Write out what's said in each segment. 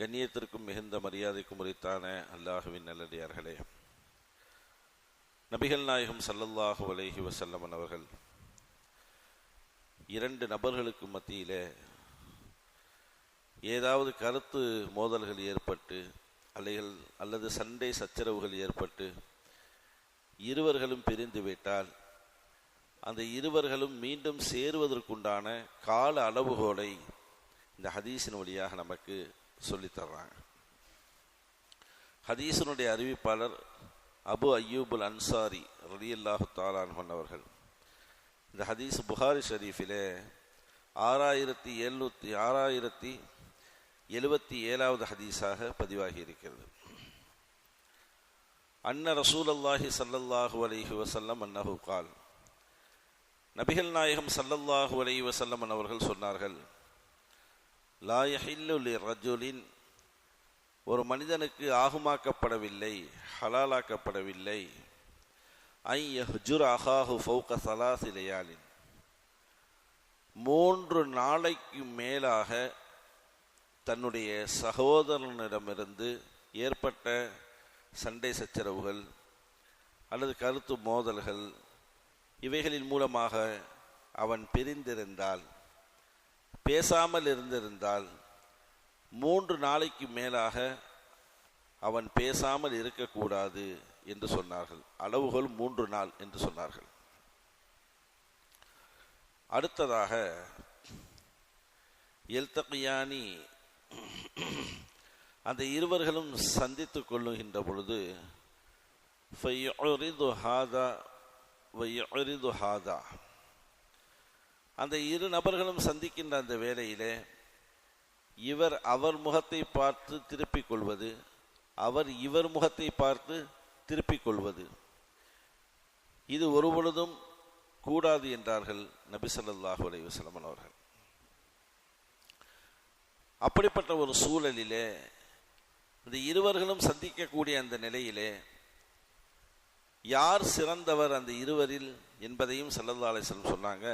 கண்ணியத்திற்கும் மிகுந்த மரியாதைக்கும் உரித்தான அல்லாஹுவின் நல்லடியார்களே, நபிகள் நாயகம் ஸல்லல்லாஹு அலைஹி வஸல்லம் அவர்கள் இரண்டு நபர்களுக்கு மத்தியிலே ஏதாவது கருத்து மோதல்கள் ஏற்பட்டு அல்லது சண்டை சச்சரவுகள் ஏற்பட்டு இருவர்களும் பிரிந்து விட்டால் அந்த இருவர்களும் மீண்டும் சேருவதற்குண்டான கால அளவுகோலை இந்த ஹதீஸின் வழியாக நமக்கு சொல்லித்தர்றாங்க. ஹதீஸினுடைய அறிவிப்பாளர் அபு அய்யூபுல் அன்சாரி ரலியல்லாஹு தஆலா அன்ஹு அவர்கள். இந்த ஹதீஸ் புகாரி ஷரீஃபிலே 6077வது ஹதீஸாக பதிவாகி இருக்கிறது. அன்ன ரசூலுல்லாஹி ஸல்லல்லாஹு அலைஹி வஸல்லம் அன்னஹு கால், நபிகள் நாயகம் ஸல்லல்லாஹு அலைஹி வஸல்லம் அவர்கள் சொன்னார்கள், லா யஹில்லு லிரஜுலின், ஒரு மனிதனுக்கு ஆகுமாக்கப்படவில்லை, ஹலாலாக்கப்படவில்லை, ஐ யஹ்ஜுர அஹாஹு ஃபௌக ஸலாஸி லயாலின், 3 நாளைக்கு மேலாக தன்னுடைய சகோதரனிடமிருந்து ஏற்பட்ட சண்டை சச்சரவுகள் அல்லது கருத்து மோதல்கள் இவைகளின் மூலமாக அவன் பிரிந்திருந்தால், பேசாமல் இருந்திருந்தால், 3 நாளைக்கு மேலாக அவன் பேசாமல் இருக்கக்கூடாது என்று சொன்னார்கள். அளவுகள் 3 நாள் என்று சொன்னார்கள். அடுத்ததாக எல்தகியானி, அந்த இருவர்களும் சந்தித்துக் கொள்ளுகின்ற பொழுது ஃபயஉரிது ஹாதா வயஉரிது ஹாதா, அந்த இரு நபர்களும் சந்திக்கின்ற அந்த வேளையிலே இவர் அவர் முகத்தை பார்த்து திருப்பிக் கொள்வது, அவர் இவர் முகத்தை பார்த்து திருப்பிக் கொள்வது, இது ஒருபொழுதும் கூடாது என்றார்கள் நபி ஸல்லல்லாஹு அலைஹி வஸல்லம் அவர்கள். அப்படிப்பட்ட ஒரு சூழலிலே இந்த இருவர்களும் சந்திக்கக்கூடிய அந்த நிலையிலே யார் சிறந்தவர் அந்த இருவரில் என்பதையும் ஸல்லல்லாஹு அலைஹி வஸல்லம் சொன்னாங்க.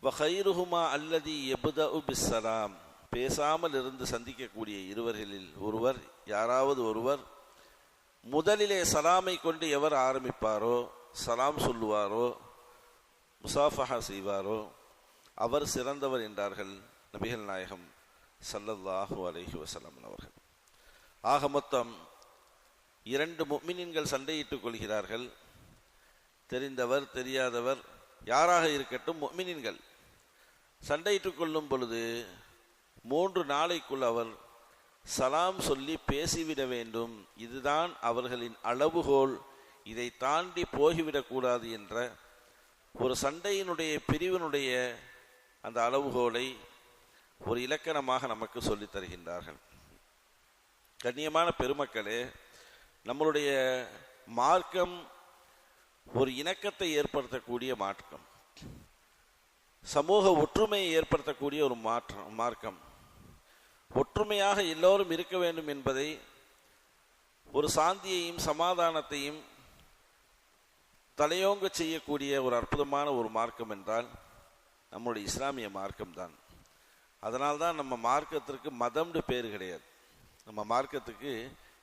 வகைருஹுமா அல்லதி யப்தஉ பிஸ்ஸலாம், பேசாமல் இருந்து சந்திக்கக்கூடிய இருவர்களில் ஒருவர், யாராவது ஒருவர் முதலிலே சலாமை கொண்டு எவர் ஆரம்பிப்பாரோ, சலாம் சொல்லுவாரோ, முசாஃபஹா செய்வாரோ அவர் சிறந்தவர் என்றார்கள் நபிகள் நாயகம் ஸல்லல்லாஹு அலைஹி வஸல்லம் அவர்கள். ஆக மொத்தம் 2 முஃமினீன்கள் சண்டையிட்டுக் கொள்கிறார்கள். தெரிந்தவர் தெரியாதவர் யாராக இருக்கட்டும், முஃமினீன்கள் சண்டையிட்டுக் கொள்ளும் பொழுது 3 நாளைக்குள் அவர் சலாம் சொல்லி பேசிவிட வேண்டும். இதுதான் அவர்களின் அளவுகோல். இதை தாண்டி போய்விடக்கூடாது என்ற ஒரு சண்டையினுடைய பிரிவினுடைய அந்த அளவுகோலை ஒரு இலக்கணமாக நமக்கு சொல்லித் தருகின்றார்கள். கண்ணியமான பெருமக்களே, நம்மளுடைய மார்க்கம் ஒரு இணக்கத்தை ஏற்படுத்தக்கூடிய மார்க்கம், சமூக ஒற்றுமையை ஏற்படுத்தக்கூடிய ஒரு மார்க்கம். ஒற்றுமையாக எல்லோரும் இருக்க வேண்டும் என்பதை, ஒரு சாந்தியையும் சமாதானத்தையும் தலையோங்க செய்யக்கூடிய ஒரு அற்புதமான ஒரு மார்க்கம் என்றால் நம்முடைய இஸ்லாமிய மார்க்கம்தான். அதனால்தான் நம்ம மார்க்கத்திற்கு மதம்னு பேர் கிடையாது. நம்ம மார்க்கத்துக்கு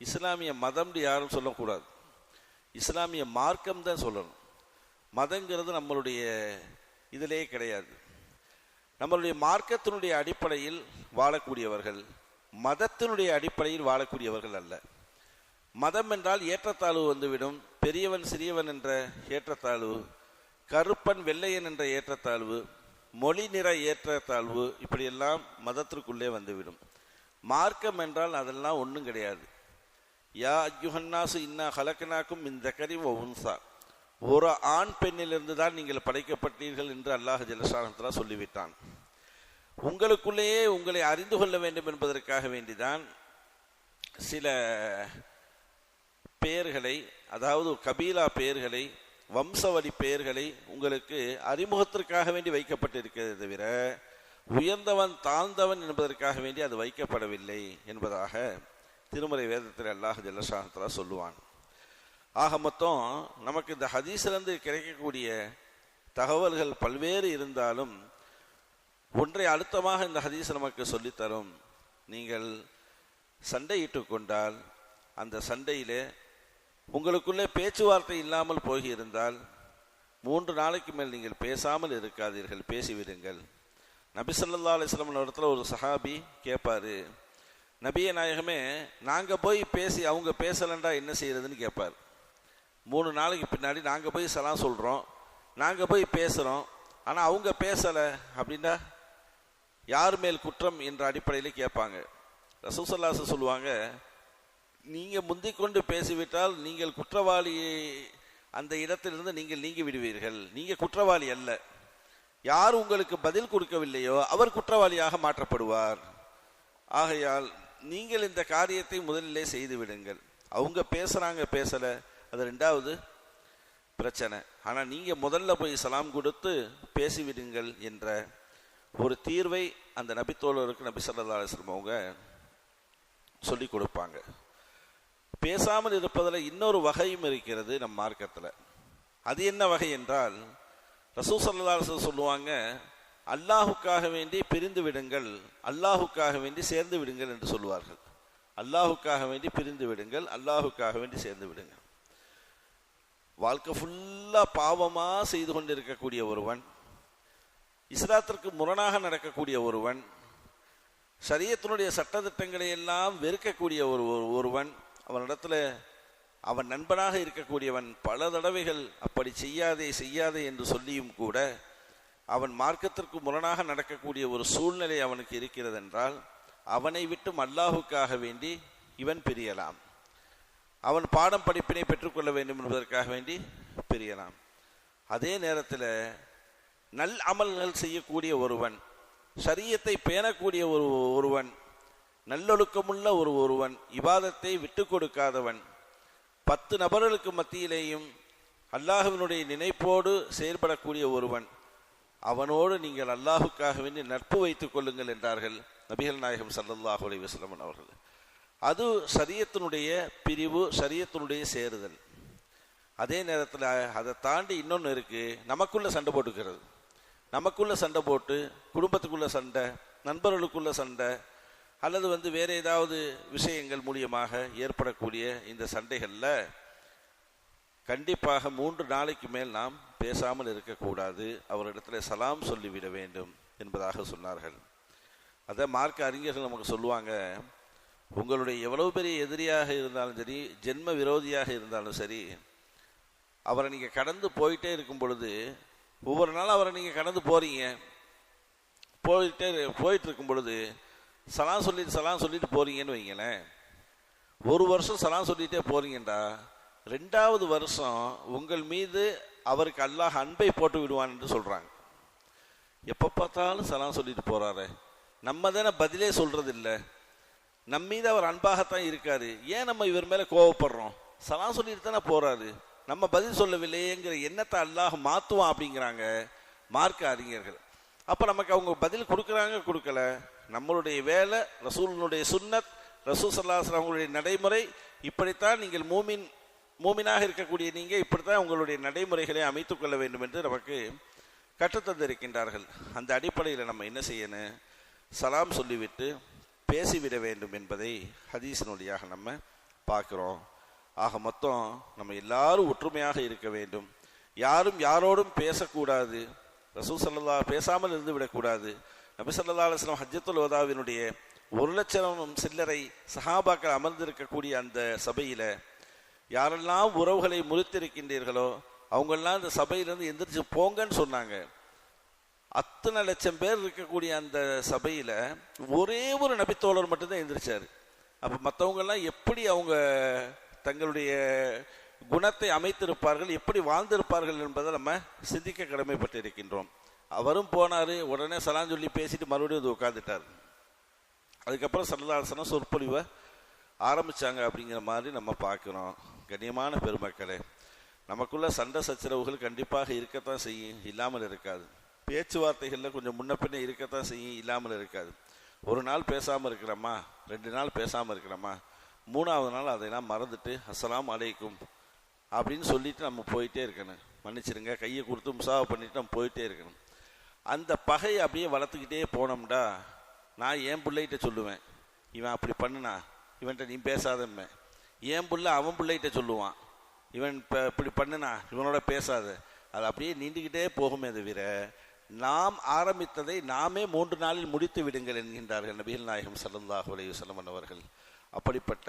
இஸ்லாமிய மதம்னு யாரும் சொல்லக்கூடாது, இஸ்லாமிய மார்க்கம் தான் சொல்லணும். மதங்கிறது நம்மளுடைய இதிலே கிடையாது. நம்மளுடைய மார்க்கத்தினுடைய அடிப்படையில் வாழக்கூடியவர்கள், மதத்தினுடைய அடிப்படையில் வாழக்கூடியவர்கள் அல்ல. மதம் என்றால் ஏற்றத்தாழ்வு வந்துவிடும். பெரியவன் சிறியவன் என்ற ஏற்றத்தாழ்வு, கருப்பன் வெள்ளையன் என்ற ஏற்றத்தாழ்வு, மொழி நிற ஏற்றத்தாழ்வு, இப்படியெல்லாம் மதத்திற்குள்ளே வந்துவிடும். மார்க்கம் என்றால் அதெல்லாம் ஒன்றும் கிடையாது. யா அய்யுஹன்னாசு இன்னா ஹலக்னாக்கும் மின் தக்கரி வ உன்சா, ஒரு ஆண் பெண்ணிலிருந்து தான் நீங்கள் படைக்கப்பட்டீர்கள் என்று அல்லாஹ் ஜல்லஷானஹு சொல்லிவிட்டான். உங்களுக்குள்ளேயே உங்களை அறிந்து கொள்ள வேண்டும் என்பதற்காக வேண்டிதான் சில பெயர்களை, அதாவது கபீலா பெயர்களை, வம்சவழி பெயர்களை உங்களுக்கு அறிமுகத்திற்காக வேண்டி வைக்கப்பட்டிருக்கிறது தவிர உயர்ந்தவன் தாழ்ந்தவன் என்பதற்காக வேண்டி அது வைக்கப்படவில்லை என்பதாக திருமறை வேதத்தில் அல்லாஹ் ஜல்லஷானஹு சொல்லுவான். ஆக மொத்தம் நமக்கு இந்த ஹதீஸிலிருந்து கிடைக்கக்கூடிய தகவல்கள் பல்வேறு இருந்தாலும் ஒன்றை அழுத்தமாக இந்த ஹதீஸ் நமக்கு சொல்லித்தரும். நீங்கள் சண்டையிட்டு கொண்டால் அந்த சண்டையிலே உங்களுக்குள்ளே பேச்சுவார்த்தை இல்லாமல் போகியிருந்தால் 3 நாளைக்கு மேல் நீங்கள் பேசாமல் இருக்காதீர்கள், பேசிவிடுங்கள். நபி ஸல்லல்லாஹு அலைஹி வஸல்லம் இடத்துல ஒரு சஹாபி கேட்பாரு, நபியே நாயகமே, நாங்கள் போய் பேசி அவங்க பேசலண்டா என்ன செய்யறதுன்னு கேட்பார். 3 நாளைக்கு பின்னாடி நாங்கள் போய் சலாம் சொல்கிறோம், நாங்கள் போய் பேசுகிறோம், ஆனால் அவங்க பேசலை அப்படின்னா யார் மேல் குற்றம் என்ற அடிப்படையில் கேட்பாங்க. ரசூல் ஸல்லல்லாஹு அலைஹி வஸல்லம் சொல்லுவாங்க, நீங்கள் முந்திக்கொண்டு பேசிவிட்டால் நீங்கள் குற்றவாளியை அந்த இடத்திலிருந்து நீங்கள் நீங்கி விடுவீர்கள், நீங்கள் குற்றவாளி அல்ல. யார் உங்களுக்கு பதில் கொடுக்கவில்லையோ அவர் குற்றவாளியாக மாற்றப்படுவார். ஆகையால் நீங்கள் இந்த காரியத்தை முதலிலே செய்து விடுங்கள். அவங்க பேசுகிறாங்க பேசலை அது 2வது பிரச்சனை, ஆனால் நீங்கள் முதல்ல போய் சலாம் கொடுத்து பேசிவிடுங்கள் என்ற ஒரு தீர்வை அந்த நபித்தோழருக்கு நபி ஸல்லல்லாஹு அலைஹி வஸல்லம் அவங்க சொல்லி கொடுப்பாங்க. பேசாமல் இருப்பதில் இன்னொரு வகையும் இருக்கிறது நம் மார்க்கத்தில். அது என்ன வகை என்றால், ரசூல் ஸல்லல்லாஹு அலைஹி வஸல்லம் சொல்லுவாங்க, அல்லாஹுக்காக வேண்டி பிரிந்து விடுங்கள், அல்லாஹுக்காக வேண்டி சேர்ந்து விடுங்கள் என்று சொல்லுவார்கள். அல்லாஹுக்காக வேண்டி பிரிந்து விடுங்கள், அல்லாஹுக்காக வேண்டி சேர்ந்து விடுங்கள். வாழ்க்கை ஃபுல்லாக பாவமாக செய்து கொண்டிருக்கக்கூடிய ஒருவன், இஸ்லாத்திற்கு முரணாக நடக்கக்கூடிய ஒருவன், ஷரியத்தினுடைய சட்டத்திட்டங்களை எல்லாம் வெறுக்கக்கூடிய ஒருவன், அவனிடத்தில் அவன் நண்பனாக இருக்கக்கூடியவன் பல தடவைகள் அப்படி செய்யாதே செய்யாதே என்று சொல்லியும் கூட அவன் மார்க்கத்திற்கு முரணாக நடக்கக்கூடிய ஒரு சூழ்நிலை அவனுக்கு இருக்கிறது என்றால் அவனை விட்டும் அல்லாஹுக்காக வேண்டி இவன் பிரியலாம். அவன் பாடம் படிப்பினை பெற்றுக்கொள்ள வேண்டும் என்பதற்காக வேண்டி பிரியலாம். அதே நேரத்தில் நல் அமல்கள் செய்யக்கூடிய ஒருவன், ஷரியத்தை பேணக்கூடிய ஒருவன், நல்லொழுக்கமுள்ள ஒருவன், இபாதத்தை விட்டு கொடுக்காதவன், 10 நபர்களுக்கு மத்தியிலேயும் அல்லாஹ்வினுடைய நினைப்போடு செயல்படக்கூடிய ஒருவன், அவனோடு நீங்கள் அல்லாஹுக்காக வேண்டி நட்பு வைத்துக் கொள்ளுங்கள் என்றார்கள் நபிகள் நாயகம் ஸல்லல்லாஹு அலைஹி வஸல்லம் அவர்கள். அது ஷரியத்தினுடைய பிரிவு, ஷரியத்தினுடைய சேருதல். அதே நேரத்தில் அதை தாண்டி இன்னொன்று இருக்கு, நமக்குள்ள சண்டை போட்டுக்கிறது. நமக்குள்ள சண்டை போட்டு குடும்பத்துக்குள்ள சண்டை, நண்பர்களுக்குள்ள சண்டை, அல்லது வேற ஏதாவது விஷயங்கள் மூலியமாக ஏற்படக்கூடிய இந்த சண்டைகளில் கண்டிப்பாக 3 நாளைக்கு மேல் நாம் பேசாமல் இருக்கக்கூடாது, அவரிடத்துல சலாம் சொல்லிவிட வேண்டும் என்பதாக சொன்னார்கள். அதை மார்க்க அறிஞர்கள் நமக்கு சொல்லுவாங்க, உங்களுடைய எவ்வளவு பெரிய எதிரியாக இருந்தாலும் சரி, ஜென்ம விரோதியாக இருந்தாலும் சரி, அவரை நீங்கள் கடந்து போயிட்டே இருக்கும் பொழுது, ஒவ்வொரு நாளும் அவரை நீங்கள் கடந்து போறீங்க, போயிட்டு இருக்கும் பொழுது சலாம் சொல்லிட்டு போறீங்கன்னு வைங்களேன். 1 வருஷம் சலாம் சொல்லிட்டே போறீங்கடா, 2வது வருஷம் உங்கள் மீது அவருக்கு அல்லாஹ் அன்பை போட்டு விடுவான் என்று சொல்றாங்க. எப்ப பார்த்தாலும் சலாம் சொல்லிட்டு போறாரு, நம்ம தானே பதிலே சொல்றது இல்லை, நம்ம மீது அவர் அன்பாகத்தான் இருக்காரு, ஏன் நம்ம இவர் மேல கோவப்படுறோம்? சலாம் சொல்லிட்டு தானே போறாரு, நம்ம பதில் சொல்லவில்லையேங்கிற எண்ணத்தை அல்லாஹ் மாத்துவான் அப்படிங்கிறாங்க மார்க்க அறிஞர்கள். அப்ப நமக்கு அவங்க பதில் கொடுக்குறாங்க கொடுக்கல, நம்மளுடைய வேலை, ரசூலுடைய சுன்னத், ரசூல் ஸல்லல்லாஹு அலைஹி வஸல்லம் அவங்களுடைய நடைமுறை, இப்படித்தான் நீங்கள் மூமினாக இருக்கக்கூடிய நீங்க இப்படித்தான் உங்களுடைய நடைமுறைகளை அமைத்துக் கொள்ள வேண்டும் என்று நமக்கு கற்றுத்தந்திருக்கின்றார்கள். அந்த அடிப்படையில் நம்ம என்ன செய்யணும், சலாம் சொல்லிவிட்டு பேசிவிட வேண்டும் என்பதை ஹதீஸினுடையாக நம்ம பார்க்கிறோம். ஆக மொத்தம் நம்ம எல்லாரும் ஒற்றுமையாக இருக்க வேண்டும், யாரும் யாரோடும் பேசக்கூடாது, ரசூல் ஸல்லல்லாஹு பேசாமல் இருந்து விடக்கூடாது. நபி ஸல்லல்லாஹு அலைஹி வஸல்லம் ஹஜ்ஜத்துல் வதாவினுடைய 1,00,000 சில்லறை சஹாபாக்கள் அமர்ந்திருக்கக்கூடிய அந்த சபையில யாரெல்லாம் உறவுகளை முறித்திருக்கின்றீர்களோ அவங்கெல்லாம் இந்த சபையிலிருந்து எந்திரிச்சு போங்கன்னு சொன்னாங்க. அத்தனை லட்சம் பேர் இருக்கக்கூடிய அந்த சபையில ஒரே ஒரு நபித்தோழர் மட்டும்தான் எந்திரிச்சாரு. அப்ப மற்றவங்க எல்லாம் எப்படி அவங்க தங்களுடைய குணத்தை அமைத்திருப்பார்கள், எப்படி வாழ்ந்திருப்பார்கள் என்பதை நம்ம சிந்திக்க கடமைப்பட்டு இருக்கின்றோம். அவரும் போனாரு, உடனே சலாம் சொல்லி பேசிட்டு மறுபடியும் உட்காந்துட்டார். அதுக்கப்புறம் ஸல்லல்லாஹு அலைஹி வஸல்லம் சொற்பொழிவை ஆரம்பிச்சாங்க அப்படிங்கிற மாதிரி நம்ம பார்க்கிறோம். கண்ணியமான பெருமக்களே, நமக்குள்ள சண்டை சச்சரவுகள் கண்டிப்பாக இருக்கத்தான் செய்யும், இல்லாமல் இருக்காது. பேச்சுவார்த்தைகளில் கொஞ்சம் முன்ன பின்ன இருக்கத்தான் செய்யும், இல்லாமல் இருக்காது. ஒரு நாள் பேசாமல் இருக்கிறோமா, 2 நாள் பேசாமல் இருக்கிறோமா, 3வது நாள் அதையெல்லாம் மறந்துட்டு அஸ்ஸலாமு அலைக்கும் அப்படின்னு சொல்லிட்டு நம்ம போயிட்டே இருக்கணும். மன்னிச்சிருங்க, கையை கொடுத்து முசாவை பண்ணிட்டு நம்ம போயிட்டே இருக்கணும். அந்த பகையை அப்படியே வளர்த்துக்கிட்டே போனோம்டா, நான் என் பிள்ளைகிட்ட சொல்லுவேன், இவன் அப்படி பண்ணுனா இவன்கிட்ட நீ பேசாதம்மே. என் புள்ள அவன் பிள்ளைகிட்ட சொல்லுவான், இவன் இப்போ இப்படி பண்ணுனா இவனோட பேசாத. அது அப்படியே நீண்டுக்கிட்டே போகுமே தவிர நாம் ஆரம்பித்ததை நாமே 3 நாளில் முடித்து விடுங்கள் என்கின்றார்கள் நபிகள் நாயகம் ஸல்லல்லாஹு அலைஹி வஸல்லம் அவர்கள். அப்படிப்பட்ட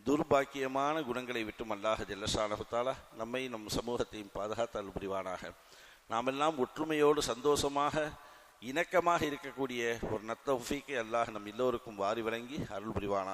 துர்பாக்கியமான குணங்களை விட்டும் அல்லாஹ் ஜல்லஷானஹு தஆலா நம்மை நம் சமூகத்தையும் பாதுகாத்தல் புரிவானாக. நாமெல்லாம் ஒற்றுமையோடு சந்தோஷமாக இணக்கமாக இருக்கக்கூடிய ஒரு நத்தௌஃபீக்கை அல்லாஹ் நம் எல்லோருக்கும் வாரி வழங்கி அருள் புரிவானாக.